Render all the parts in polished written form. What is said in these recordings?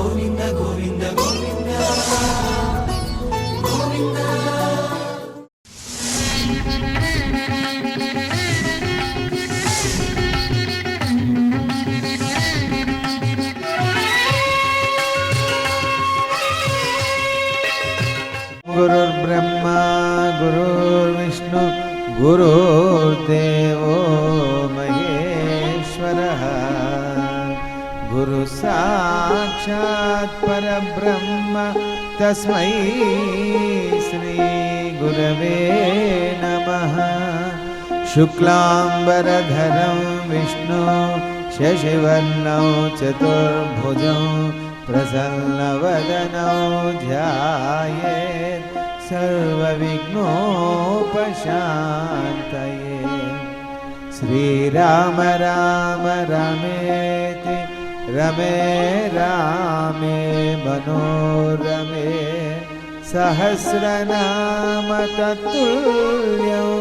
గోవింద గోవింద గోవింద గోవింద. గురుర్బ్రహ్మా గురుర్విష్ణు గురుర్దేవో మహేశ్వరః గురు సాక్షాత్ పరబ్రహ్మ తస్మై శ్రీ గురవే నమః. శుక్లాంబరధరం విష్ణు శశివర్ణం చతుర్భుజం ప్రసన్నవదనో ధ్యాయేత్ సర్వవిఘ్నోపశాంతయే. శ్రీరామ రామ రమేతి రమే రామే మనోరమే సహస్రనామ తత్తుల్యం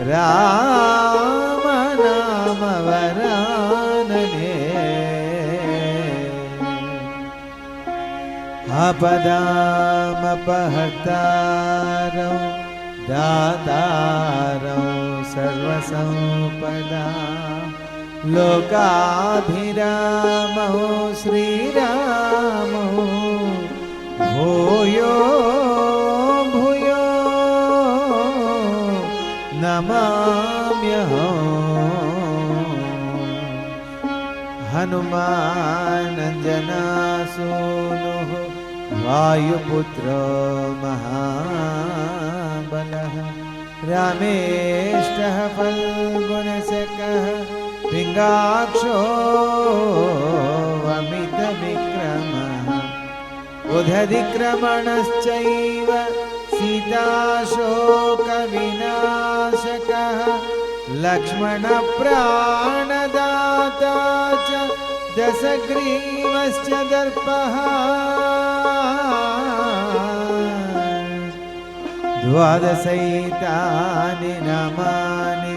రామ నామ వరాననే. ఆపదామపహర్తారం దాతారం సర్వసంపదా లోకాభిరామో శ్రీరామో భూయో భూయో నమామ్యహం. హనుమానంజనాసూనుః వాయుపుత్రో మహాబలః రామేష్టః ఫల్గుణశకః పింగాక్షో అమితవిక్రమః ఉదధిక్రమణశ్చైవ సీతాశోకవినాశకః లక్ష్మణప్రాణదాతా చ దశగ్రీవశ్చ దర్పః ద్వాదశైతాని నామాని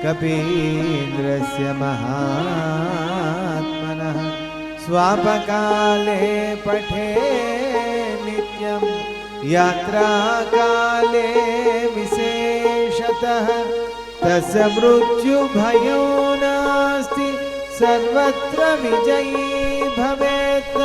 కపీంద్రస్య మహాత్మనః స్వాపకాలే పఠే నిత్యం యాత్రాకాలే విశేషతః తస్య మృత్యుభయో నాస్తి సర్వత్ర విజయీ భవేత్.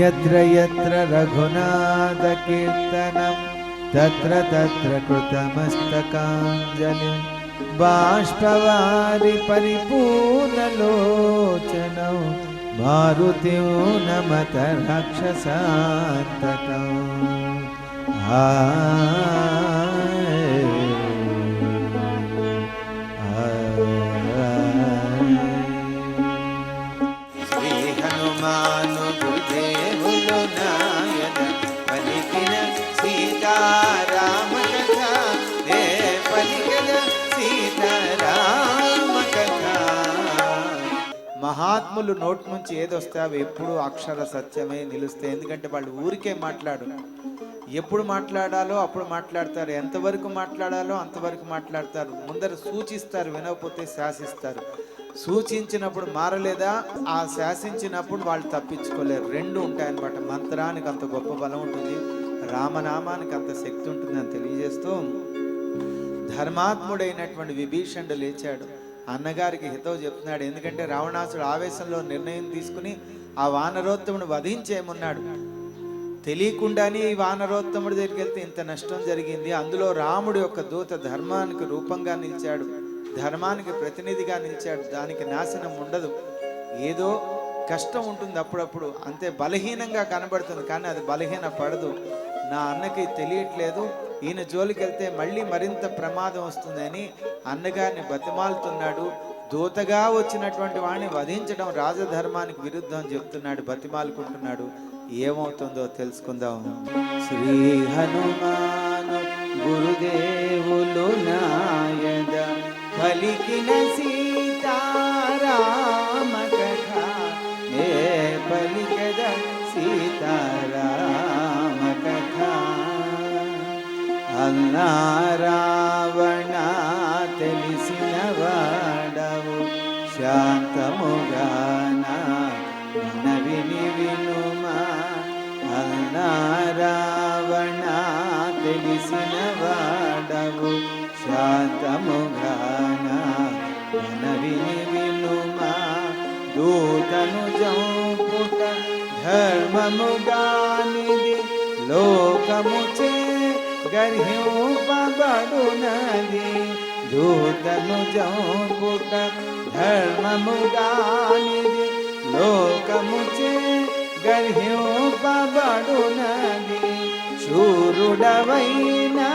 యత్ర యత్ర రఘునాథ కీర్తనం తత్ర తత్ర కృతమస్తకాంజలిం బాష్పవారి పరిపూర్ణలోచనం మారుతిం నమత రాక్షసాంతకం. శ్రీ హనుమాను గురుదేవులు నాయన పలికిన సీతారామ కథ దే పలికిన సీతారామ కథ. మహాత్ములు నోటి నుంచి ఏదొస్తే అవి ఎప్పుడు అక్షర సత్యమై నిలుస్తాయి. ఎందుకంటే వాళ్ళు ఊరికే మాట్లాడు, ఎప్పుడు మాట్లాడాలో అప్పుడు మాట్లాడతారు, ఎంతవరకు మాట్లాడాలో అంతవరకు మాట్లాడతారు. ముందర సూచిస్తారు, వినకపోతే శాసిస్తారు. సూచించినప్పుడు మారలేదా, ఆ శాసించినప్పుడు వాళ్ళు తప్పించుకోలేరు. రెండు ఉంటాయన్నమాట. మంత్రానికి అంత గొప్ప బలం ఉంటుంది, రామనామానికి అంత శక్తి ఉంటుంది అని తెలియజేస్తూ ధర్మాత్ముడైనటువంటి విభీషణుడు లేచాడు. అన్నగారికి హితవు చెప్తున్నాడు. ఎందుకంటే రావణాసుడు ఆవేశంలో నిర్ణయం తీసుకుని ఆ వానరోత్తముడు వధించేయమన్నాడు. తెలియకుండానే ఈ వానరోత్తముడి దగ్గరికి వెళ్తే ఇంత నష్టం జరిగింది. అందులో రాముడి యొక్క దూత ధర్మానికి రూపంగా నిలిచాడు, ధర్మానికి ప్రతినిధిగా నిలిచాడు. దానికి నాశనం ఉండదు, ఏదో కష్టం ఉంటుంది అప్పుడప్పుడు, అంతే బలహీనంగా కనబడుతుంది, కానీ అది బలహీన పడదు. నా అన్నకి తెలియట్లేదు, ఈయన జోలికి వెళ్తే మళ్ళీ మరింత ప్రమాదం వస్తుందని అన్నగారిని బతిమాలుతున్నాడు. దూతగా వచ్చినటువంటి వాడిని వధించడం రాజధర్మానికి విరుద్ధం అని చెప్తున్నాడు, బతిమాలుకుంటున్నాడు. ఏమవుతుందో తెలుసుకుందాం. శ్రీ హనుమాను గురుదేవులు నాయన పలికిన సీతారామ కథ పలికెద సీతారామ కథ. అన్నా రావణ తెలిసిన వాడవు శాంతముగాన విని వినుమా. అన్నా రావణ తెలిసిన వాడవు శాంతముగాన విని వినుమా. దూతను జంపుట ధర్మముగానిది లోకముచే గర్హింపబడునది. దూతను జంపుట ధర్మముగానిది లోకముచే గర్హింపబడునది. శూరుడవైనా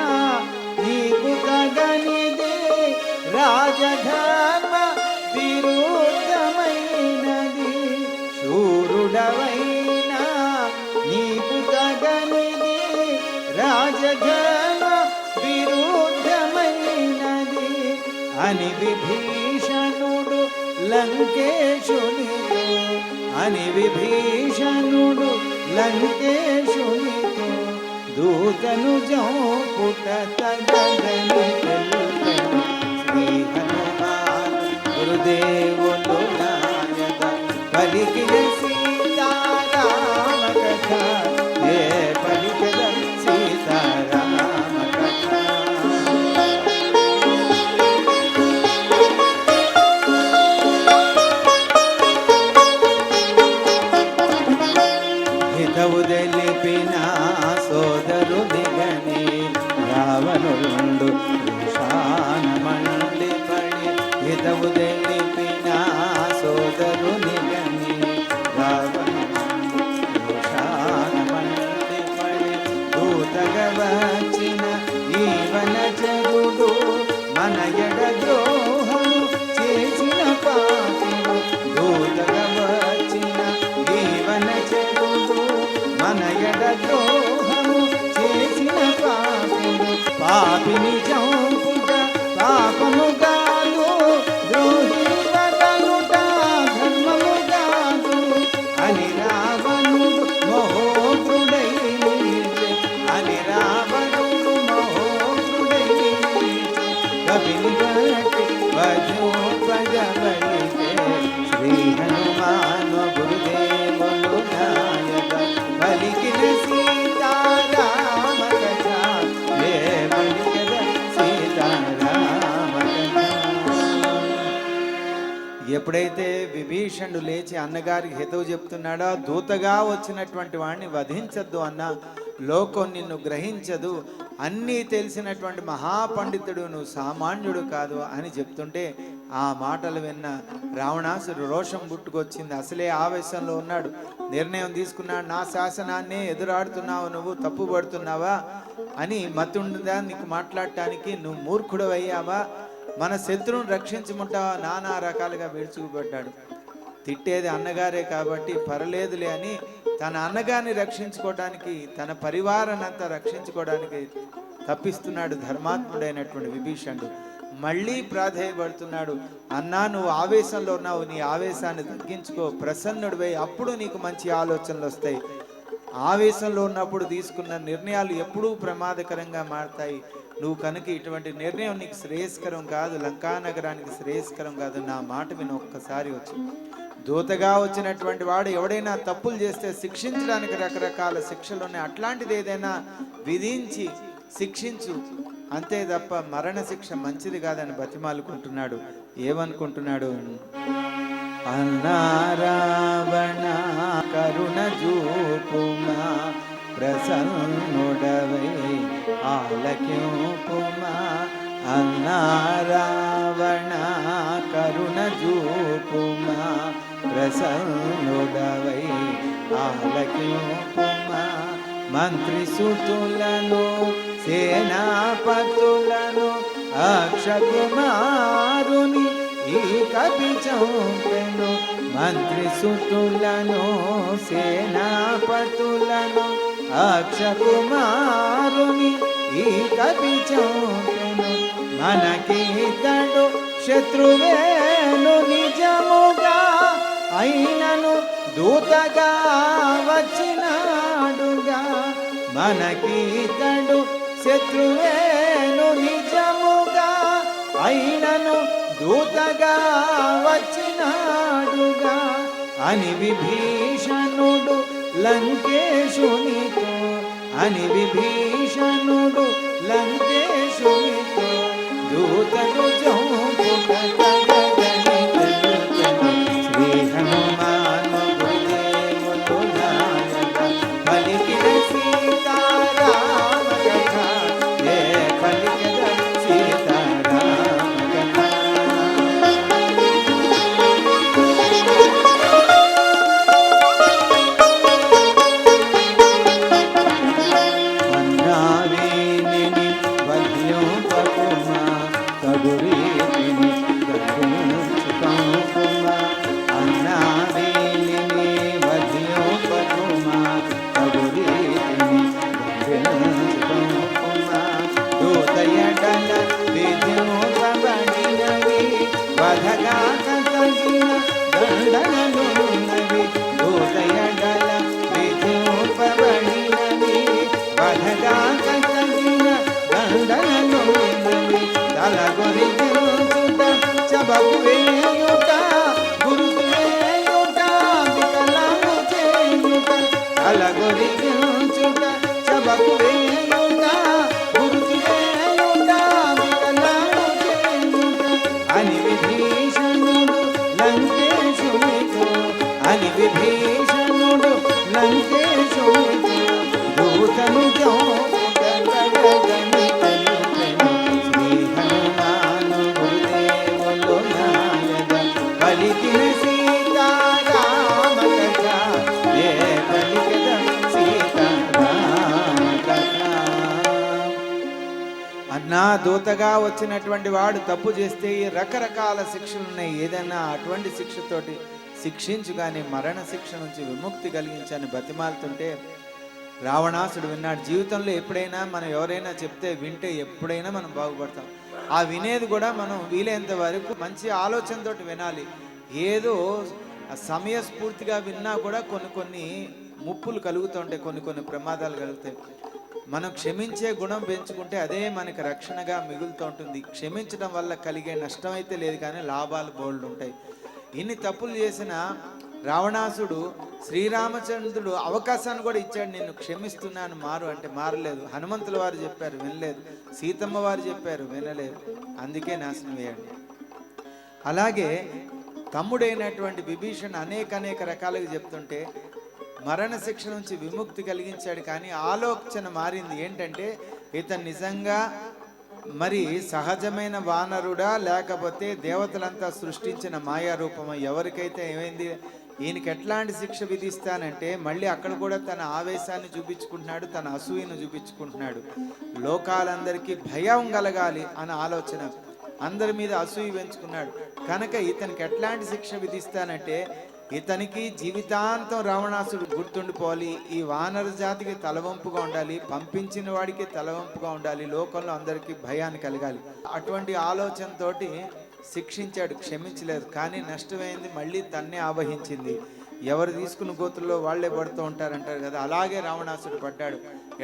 నీకు తగనిదే రాజధర్మ విరుద్ధమైనది. శూరుడవైనా నీకు తగనిదే రాజధర్మ విరుద్ధమైనది అని విభీషణుడు లంకేశునితో అని విభీషణుడు లంకేశునితో దూతను జంపుట తగదని తెలుపెను. శ్రీ హనుమాన్ గురుదేవులు నాయక పలికిన సీతారామ కథ. ఏ పలికద సీతారామ కథ. హితవు తెలిపిన సోదరు దిగని రావణుండు రోషాన మండి పడి. హితవు తెలిపిన సోదరు దిగని రావణుండు రోషాన మండి పడి. దూతగా వచ్చిన ఈవన జరుడు మన ఎడ ద్రోహము చేసిన పాపిను. దూతగా వచ్చిన ఈవన జరుడు మన ఎడ ద్రోహము చేసిన పాపిను. పాపిని చంపుట పాపము కాదు, ద్రోహిని వదలుట ధర్మము కాదు అని రావణుడు మహోగ్రుడై నిలిచె. అని రావణుడు మహోగ్రుడై నిలిచె. కవిని బట్టి వధోపజబలితే. శ్రీ హనుమాన్ గురుదేవులు నాయక పలికిన సీతారామ కథ. ఏ పలికద సీతారామ కథ. ఎప్పుడైతే విభీషణుడు లేచి అన్నగారికి హితవు చెప్తున్నాడో, దూతగా వచ్చినటువంటి వాడిని వధించద్దు అన్న, లోకం నిన్ను గ్రహించదు, అన్నీ తెలిసినటువంటి మహాపండితుడు, నువ్వు సామాన్యుడు కాదు అని చెప్తుంటే ఆ మాటలు విన్న రావణాసుడు రోషం పుట్టుకొచ్చింది. అసలే ఆవేశంలో ఉన్నాడు, నిర్ణయం తీసుకున్నాడు. నా శాసనాన్నే ఎదురాడుతున్నావు, నువ్వు తప్పుపడుతున్నావా అని మతుండదా నీకు మాట్లాడటానికి? నువ్వు మూర్ఖుడు అయ్యావా? మన శత్రువును రక్షించమంటావా? నానా రకాలుగా విడుచుకుపడ్డాడు. తిట్టేది అన్నగారే కాబట్టి పర్లేదులే అని తన అన్నగారిని రక్షించుకోవడానికి, తన పరివారాన్నంతా రక్షించుకోవడానికి తప్పిస్తున్నాడు ధర్మాత్ముడైనటువంటి విభీషణుడు. మళ్ళీ ప్రాధేయపడుతున్నాడు, అన్నా నువ్వు ఆవేశంలో ఉన్నావు, నీ ఆవేశాన్ని తగ్గించుకో, ప్రసన్నుడివై, అప్పుడు నీకు మంచి ఆలోచనలు వస్తాయి. ఆవేశంలో ఉన్నప్పుడు తీసుకున్న నిర్ణయాలు ఎప్పుడూ ప్రమాదకరంగా మారతాయి. నువ్వు కనుక ఇటువంటి నిర్ణయం నీకు శ్రేయస్కరం కాదు, లంకానగరానికి శ్రేయస్కరం కాదు. నా మాట విని ఒక్కసారి వచ్చి. దూతగా వచ్చినటువంటి వాడు ఎవడైనా తప్పులు చేస్తే శిక్షించడానికి రకరకాల శిక్షలు ఉన్నాయి. అట్లాంటిది ఏదైనా విధించి శిక్షించు, అంతే తప్ప మరణ శిక్ష మంచిది కాదని బతిమాలుకుంటున్నాడు. ఏమనుకుంటున్నాడు? అన్నా రావణ కరుణ చూపుమా, ప్రసన్నుడవై ఆలకింపుమా. అన్నా రావణ కరుణ చూపుమా, ప్రసన్నుడవై ఆలకింపుమా. మంత్రి సుతులను సేనాపతులను అక్షకుమారుని ఈ కపి చంపెను. మంత్రి సుతులను సేనాపతులను అక్షకుమారుని ఈ కపి చంపెను. మనకితడు శత్రువేను నిజముగా, అయినను దూతగా వచ్చినాడుగా, మనకీతడు శత్రువేను నిజముగా, అయినను దూతగా వచ్చినాడుగా అని విభీషణుడు లంకేశునితో, అని విభీషణుడు లంకేశునితో దూతను చంపుట తగదని తెలుపెను. శ్రీ హనుమాను గురుదేవులు నాయన పలికిన సీతారామ కథ, ఏ పలికిన సీతారామ కథ. అన్నావేనిని వద్యోపకుమా కడురీతిని గర్భించుకోకుమా, అన్నావేనిని వద్యోపకుమా కడురీతిని గర్భించుకోకుమా, దూతయడల విధింపబడినవి వధగాక తగిన దండనలున్నవి, దూతయడల విధింపబడినవి వధగాక తగిన దండనలున్నవి, తలగొరిగించుట చబకు వేయుట గురుతు వేయుట వికలాంగు చేయుట, తలగొరిగించుట చబకు వేయుట గురుతు వేయుట వికలాంగు చేయుట అని విభీషణుడు లంకేశునితో, అని విభీషణుడు లంకేశునితో దూతను చంపుట తగదని తెలుపెను. శ్రీ హనుమాను గురుదేవులు నాయన పలికిన సీతారామ కథ, ఏ పలికిన సీతారామ కథ. అన్నా దూతగా వచ్చినటువంటి వాడు తప్పు చేస్తే ఈ రకరకాల శిక్షలు ఉన్నాయి, ఏదైనా అటువంటి శిక్షతోటి శిక్షించు కానీ మరణ శిక్ష నుంచి విముక్తి కలిగించని బతిమాలుతుంటే రావణాసుడు విన్నాడు. జీవితంలో ఎప్పుడైనా మనం ఎవరైనా చెప్తే వింటే ఎప్పుడైనా మనం బాగుపడతాం. ఆ వినేది కూడా మనం వీలైనంత వరకు మంచి ఆలోచనతో వినాలి. ఏదో సమయస్ఫూర్తిగా విన్నా కూడా కొన్ని ముప్పులు కలుగుతూ ఉంటాయి, కొన్ని ప్రమాదాలు కలుగుతాయి. మనం క్షమించే గుణం పెంచుకుంటే అదే మనకి రక్షణగా మిగులుతూ ఉంటుంది. క్షమించడం వల్ల కలిగే నష్టం అయితే లేదు, కానీ లాభాలు బోల్డ్ ఉంటాయి. ఇన్ని తప్పులు చేసిన రావణాసుడు శ్రీరామచంద్రుడు అవకాశాన్ని కూడా ఇచ్చాడు, నిన్ను క్షమిస్తున్నాను మారు అంటే మారలేదు. హనుమంతుల వారు చెప్పారు వినలేదు, సీతమ్మ వారు చెప్పారు వినలేదు, అందుకే నాశనం అయ్యాడు. అలాగే తమ్ముడైనటువంటి విభీషణ అనేక రకాలుగా చెప్తుంటే మరణ శిక్ష నుంచి విముక్తి కలిగించాడు, కానీ ఆలోచన మారింది. ఏంటంటే ఇతను నిజంగా మరి సహజమైన వానరుడా లేకపోతే దేవతలంతా సృష్టించిన మాయారూపమా, ఎవరికైతే ఏమైంది, ఈయనకి ఎట్లాంటి శిక్ష విధిస్తానంటే మళ్ళీ అక్కడ కూడా తన ఆవేశాన్ని చూపించుకుంటున్నాడు, తన అసూయను చూపించుకుంటున్నాడు. లోకాలందరికీ భయం కలగాలి అన్న ఆలోచన, అందరి మీద అసూయ పెంచుకున్నాడు. కనుక ఇతనికి ఎట్లాంటి శిక్ష విధిస్తానంటే ఇతనికి జీవితాంతం రావణాసుడు గుర్తుండిపోవాలి, ఈ వానర జాతికి తలవంపుగా ఉండాలి, పంపించిన వాడికి తలవంపుగా ఉండాలి, లోకంలో అందరికీ భయాన్ని కలగాలి. అటువంటి ఆలోచనతోటి శిక్షించాడు, క్షమించలేదు. కానీ నష్టమైంది, మళ్ళీ తన్నే ఆవహించింది. ఎవరు తీసుకున్న గోతుల్లో వాళ్ళే పడుతూ ఉంటారంటారు కదా, అలాగే రావణాసుడు పడ్డాడు.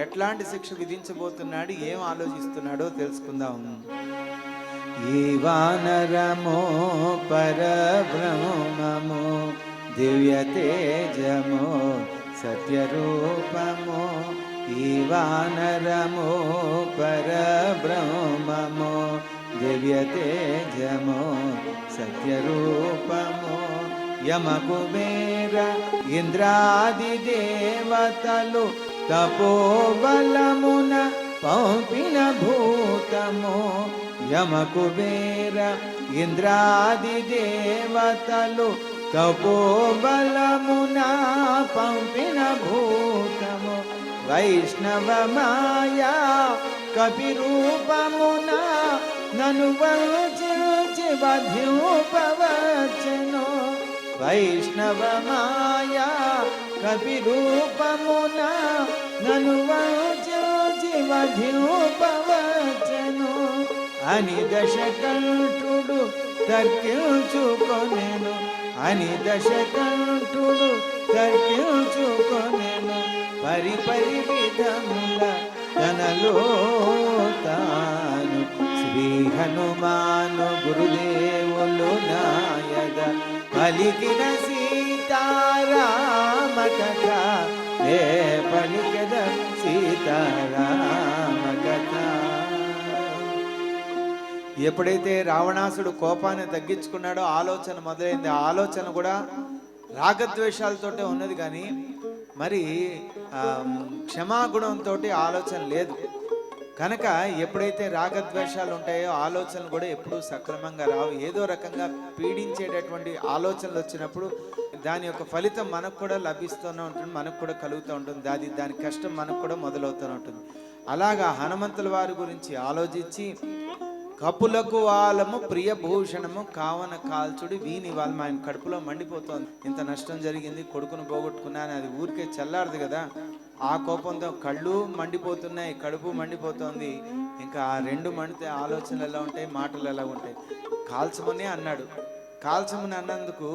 ఎట్లాంటి శిక్ష విధించబోతున్నాడు, ఏం ఆలోచిస్తున్నాడో తెలుసుకుందాం. ఈ వానరమో పరబ్రహ్మమో దివ్య తేజమో సత్యరూపమో, ఈ వానరమో పరబ్రహ్మమో దివ్య తేజమో సత్యరూపమో, యమకుబేర ఇంద్రాది దేవతలు తపోబలమున పంపిన భూతమో, యమకుబేర ఇంద్రాది దేవతలు తపోబలమున పంపిన భూతము, వైష్ణవ మాయా కపిరూపమున నను వంచి వధింపవచ్చెను, వైష్ణవ మాయా కపిరూపమున నను వంచి వధింపవచ్చెను అని దశకంఠుడు తర్కించుకొనెను అని దశకంఠుడు తర్కించుకొనెను పరిపరి విధముల తనలో తాను. శ్రీ హనుమాను గురుదేవులు నాయద పలికిన సీతారామ కథ ఏ పలికద సీతారామ కథ. ఎప్పుడైతే రావణాసుడు కోపాన్ని తగ్గించుకున్నాడో ఆలోచన మొదలైంది. ఆ ఆలోచన కూడా రాగద్వేషాలతోటే ఉన్నది, కానీ మరి క్షమాగుణంతో ఆలోచన లేదు. కనుక ఎప్పుడైతే రాగద్వేషాలు ఉంటాయో ఆలోచనలు కూడా ఎప్పుడూ సక్రమంగా రావు. ఏదో రకంగా పీడించేటటువంటి ఆలోచనలు వచ్చినప్పుడు దాని యొక్క ఫలితం మనకు కూడా లభిస్తూనే ఉంటుంది, మనకు కూడా కలుగుతూ ఉంటుంది, దాని కష్టం మనకు కూడా మొదలవుతూనే ఉంటుంది. అలాగా హనుమంతుల వారి గురించి ఆలోచించి కపులకు వాళ్ళము ప్రియభూషణము కావన కాల్చుడి వీని వాళ్ళ ఆయన కడుపులో మండిపోతోంది. ఇంత నష్టం జరిగింది, కొడుకును పోగొట్టుకున్నాను, అది ఊరికే చల్లారదు కదా. ఆ కోపంతో కళ్ళు మండిపోతున్నాయి, కడుపు మండిపోతోంది. ఇంకా ఆ రెండు మండితే ఆలోచనలు ఎలా ఉంటాయి, మాటలు ఎలా ఉంటాయి. కాల్చమని అన్నాడు. కాల్చమని అన్నందుకు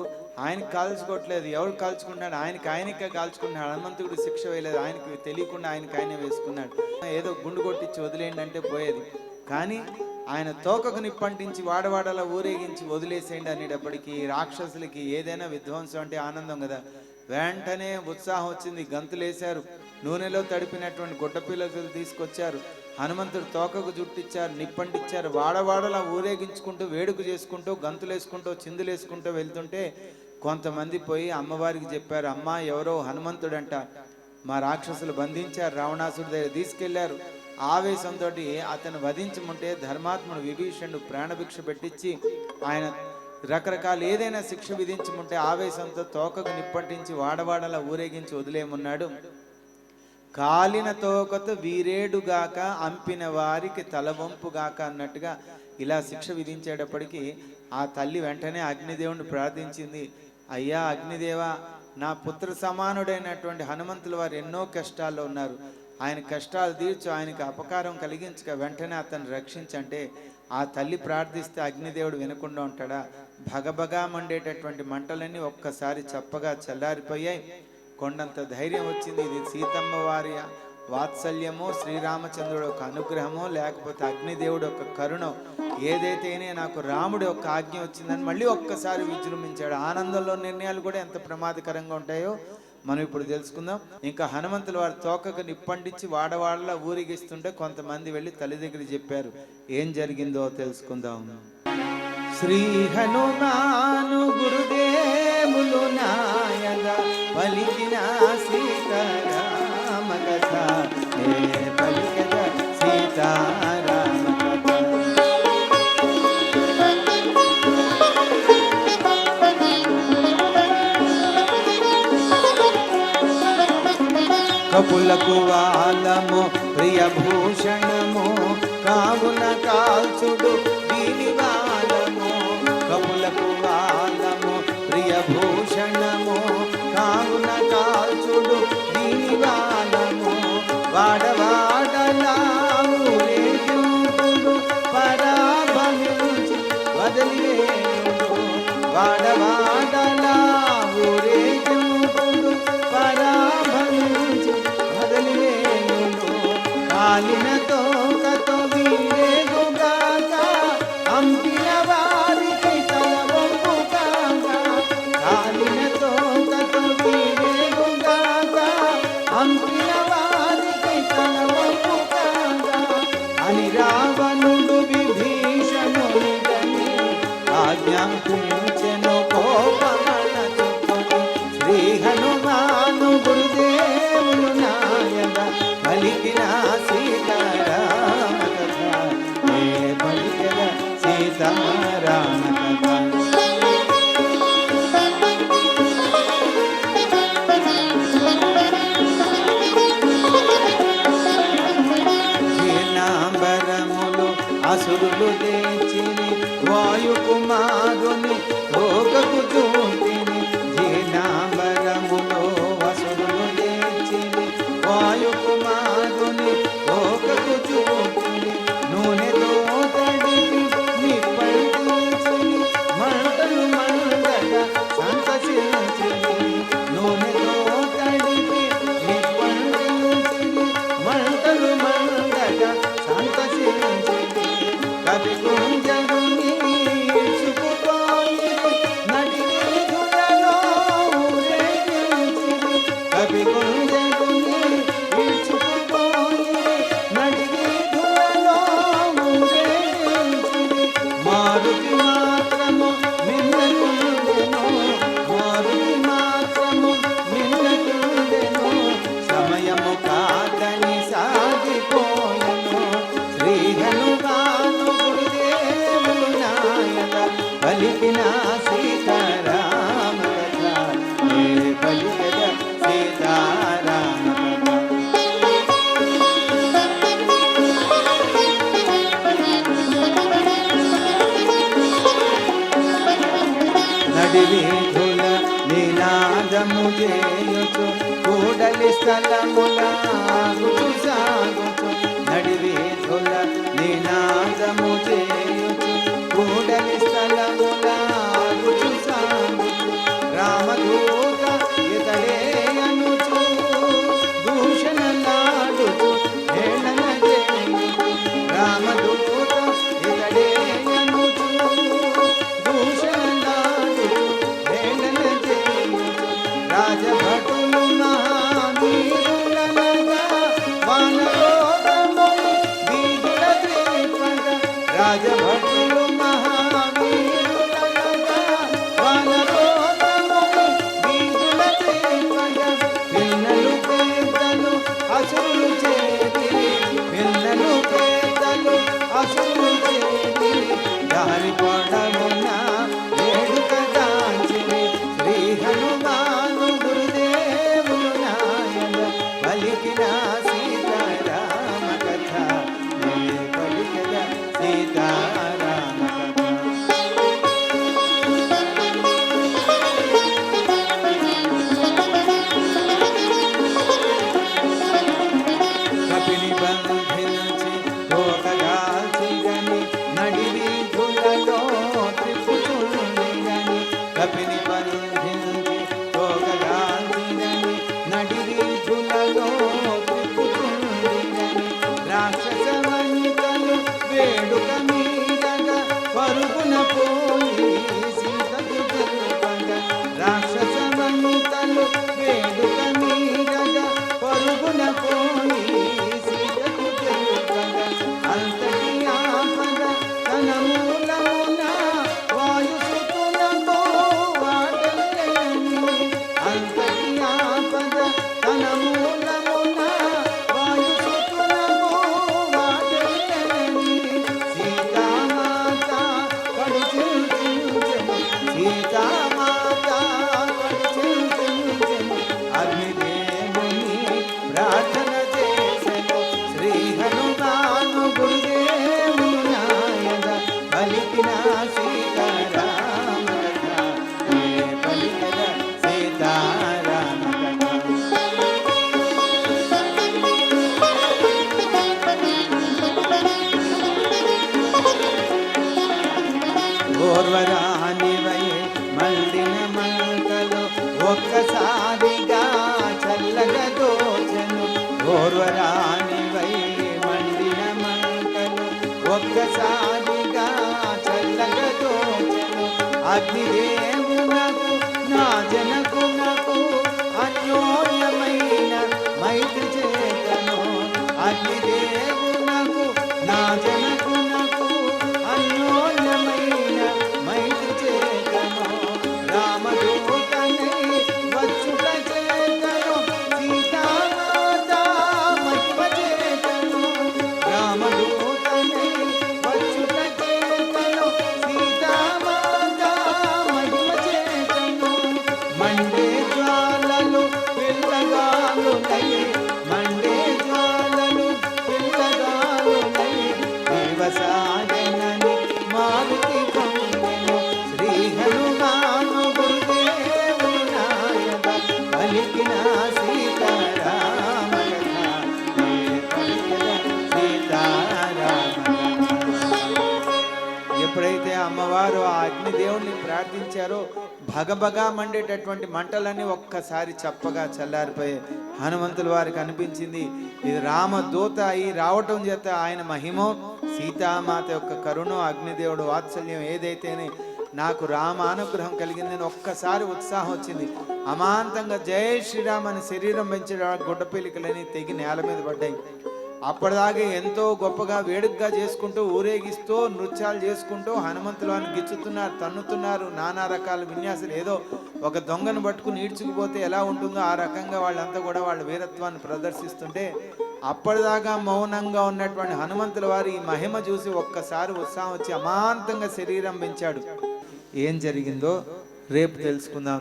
ఆయనకి కాల్చుకోవట్లేదు, ఎవరు కాల్చుకున్నాడు, ఆయనకే కాల్చుకున్నాడు. హనుమంతుడు శిక్ష వేయలేదు, ఆయనకి తెలియకుండా ఆయనే వేసుకున్నాడు. ఏదో గుండు కొట్టించి వదిలేయండి అంటే పోయేది, కానీ ఆయన తోకకు నిప్పంటించి వాడవాడలా ఊరేగించి వదిలేసేయండి అనేటప్పటికీ రాక్షసులకి ఏదైనా విధ్వంసం అంటే ఆనందం కదా. వెంటనే ఉత్సాహం వచ్చింది, గంతులేశారు, నూనెలో తడిపినటువంటి గుడ్డపిల్లలు తీసుకొచ్చారు, హనుమంతుడు తోకకు జుట్టిచ్చారు, నిప్పంటిచ్చారు, వాడవాడలా ఊరేగించుకుంటూ వేడుక చేసుకుంటూ గంతులేసుకుంటూ చిందులేసుకుంటూ వెళ్తుంటే కొంతమంది పోయి అమ్మవారికి చెప్పారు, అమ్మ ఎవరో హనుమంతుడంట మా రాక్షసులు బంధించారు, రావణాసుడి దగ్గర తీసుకెళ్లారు. ఆవేశంతో అతను వధించమంటే ధర్మాత్ముడు విభీషణుడు ప్రాణభిక్ష పెట్టించి ఆయన రకరకాల ఏదైనా శిక్ష విధించమంటే ఆవేశంతో తోకకు నిప్పంటించి వాడవాడలా ఊరేగించి వదిలేయమన్నాడు. కాలిన తోకతో వీరేడుగాక అంపిన వారికి తలవంపుగాక అన్నట్టుగా ఇలా శిక్ష విధించేటప్పటికీ ఆ తల్లి వెంటనే అగ్నిదేవుని ప్రార్థించింది, అయ్యా అగ్నిదేవ, నా పుత్ర సమానుడైనటువంటి హనుమంతుల వారు ఎన్నో కష్టాల్లో ఉన్నారు, ఆయన కష్టాలు తీర్చు, ఆయనకి అపకారం కలిగించక వెంటనే అతను రక్షించంటే ఆ తల్లి ప్రార్థిస్తే అగ్నిదేవుడు వినకుండా ఉంటాడా? భగభగా మండేటటువంటి మంటలన్నీ ఒక్కసారి చప్పగా చల్లారిపోయాయి. కొండంత ధైర్యం వచ్చింది. ఇది సీతమ్మ వారి వాత్సల్యమో శ్రీరామచంద్రుడు ఒక అనుగ్రహమో లేకపోతే అగ్నిదేవుడు ఒక కరుణం, ఏదైతేనే నాకు రాముడి ఒక ఆజ్ఞ వచ్చిందని మళ్ళీ ఒక్కసారి విజృంభించాడు. ఆనందంలో నిర్ణయాలు కూడా ఎంత ప్రమాదకరంగా ఉంటాయో మనం ఇప్పుడు తెలుసుకుందాం. ఇంకా హనుమంతుల వారి తోకకు నిప్పండించి వాడవాడలా ఊరిగిస్తుంటే కొంతమంది వెళ్ళి తల్లి దగ్గర చెప్పారు. ఏం జరిగిందో తెలుసుకుందాం. శ్రీ హనుమాను గురుదేవులు నాయన పలికిన సీతారామ కథ పలికిన సీతారామ కపులకు వాళ్ళము ప్రియభూషణము కావున కాల్చుడు దీని వాళ్ళము. కపులకు వాళ్ళము ప్రియభూషణము కావున కాల్చుడు దీని వాళ్ళము. వాడవాడలా ఊరేగింపుడు పరాభవించి వదిలివేయుడు. వాడవాడలా ఊరేగింపుడు పరాభవించి వదిలివేయుడు. కాలిన తోకతో వీరేగుగాక అంపిన వారికి తలవంపు కాక. కాలిన తోకతో వీరేగుగాక అంపిన వారికి తలవంపు కాక. అని రావణుడు విభీషణుడిని ఆజ్ఞాపించెను కోపమన చుట్టుని. శ్రీ హనుమాను గురుదేవులు నాయన పలికిన సీతారామ కథ పలికిన సీతారామ కథ. జీర్ణాంబరములు అసురులు తెచ్చిని వాయుకుమారుని తోకకు చూపి పలికిన సీతారామ కథ నే పలికద సీతారామ నడివీధుల నినాదము చేయుచు కూడలి స్థలముల ఆగుచు సాగుచు నడివీధుల నినాదము చేయుచు కూడలి స్థలముల ఆగుచు సాగుచు రామదూత ఇతడే అనుచు దూషణలాడుచు హేళన చేయుచు రామదూత ఇతడే అనుచు దూషణలాడుచు హేళన చేయుచు రాజభటులు మహావీరులనగా వానరోగములు వీధుల ద్వీపగా రాజభటులు మహావీరులనగా వానరోగములు వీధుల ద్వీపగా పిల్లలు పేదలు అసురులు చేరి పిల్లలు పేదలు అసురులు చేరి దారి పొడవున వేడుక దాచిరి శ్రీ హనుమాను గురుదేవులు నాయన పలికిన సీతారామ కథ నే పలికద సీతారామ కథ కపిని బంధించి తోకగాల్చిగని నడివీధులలో త్రిపుతుండిగని కపిని బంధించి తోకగాల్చిగని నడివీధులలో త్రిపుతుండిగని రాక్షస వనితలు వేడుక మీరగా పరుగున పోయి సీతకు తెలుపగా రాక్షస వనితలు వేడుక మీరగా పరుగున పోయి సీతకు తెలుపగా అంతటి ఆపద తన మూలమున వాయుసుతునకు వాడలేని అంతటి ఆపద తన మూలమున వాయుసుతునకు వాడలేని సీతామాత కడుచించెను సీతామాత కడుచించెను అగ్నిదేవుని ప్రార్థన చేసెను శ్రీ హనుమాను గురుదేవులు నాయన పలికిన సీతారామ కథ నే పలికద సీతారామ కథ ఓర్వరానివై మల్లిన మంటలు ఒక్కసారిగా చల్లగా దోచెను ఓర్వరానివై మండిన మంటలు ఒక్కసారిగా చల్లగా దోచెను అగ్నిదేవునకు నా జనకునకు అన్యోన్యమైన మైత్రి చేతను అగ్నిదేవునకు నా జనకునకు అన్యోన్యమైన మైత్రి చేతను రామదూతనై వచ్చుట చేతను సీతామాత మహిమ చేతను రామదూతనై వచ్చుట చేతను సీతామాత మహిమ చేతను మండే జ్వాలలు పిల్లగాలునై మండే జ్వాలలు పిల్లగాలునై దేవసాయనని మారుతి పొందెను శ్రీ హనుమాను గురుదేవులు నాయన పలికిన సీతారామ కథ నే పలికిన సీతారామ కథ. ఎప్పుడైతే అమ్మవారు ఆ అగ్నిదేవుణ్ణి ప్రార్థించారో భగభగా మండేటటువంటి మంటలన్నీ ఒక్కసారి చప్పగా చల్లారిపోయాయి హనుమంతుల వారికి అనిపించింది ఇది రామదూత అయి రావటం చేత ఆయన మహిమో సీతామాత యొక్క కరుణ అగ్నిదేవుడు వాత్సల్యం ఏదైతేనే నాకు రామ అనుగ్రహం కలిగిందని ఒక్కసారి ఉత్సాహం వచ్చింది అమాంతంగా జై శ్రీరామ్ అని శరీరం పెంచిన గుడ్డపీలికలని తెగి నేల మీద పడ్డాయి అప్పటిదాకా ఎంతో గొప్పగా వేడుకగా చేసుకుంటూ ఊరేగిస్తూ నృత్యాలు చేసుకుంటూ హనుమంతులు అని గిచ్చుతున్నారు తన్నుతున్నారు నానా రకాల విన్యాసాలు ఏదో ఒక దొంగను పట్టుకుని ఈడ్చుకుపోతే ఎలా ఉంటుందో ఆ రకంగా వాళ్ళంతా కూడా వాళ్ళ వీరత్వాన్ని ప్రదర్శిస్తుంటే అప్పటిదాకా మౌనంగా ఉన్నటువంటి హనుమంతుల వారి ఈ మహిమ చూసి ఒక్కసారి ఉత్సాహం వచ్చి అమాంతంగా శరీరం పెంచాడు ఏం జరిగిందో రేపు తెలుసుకుందాం.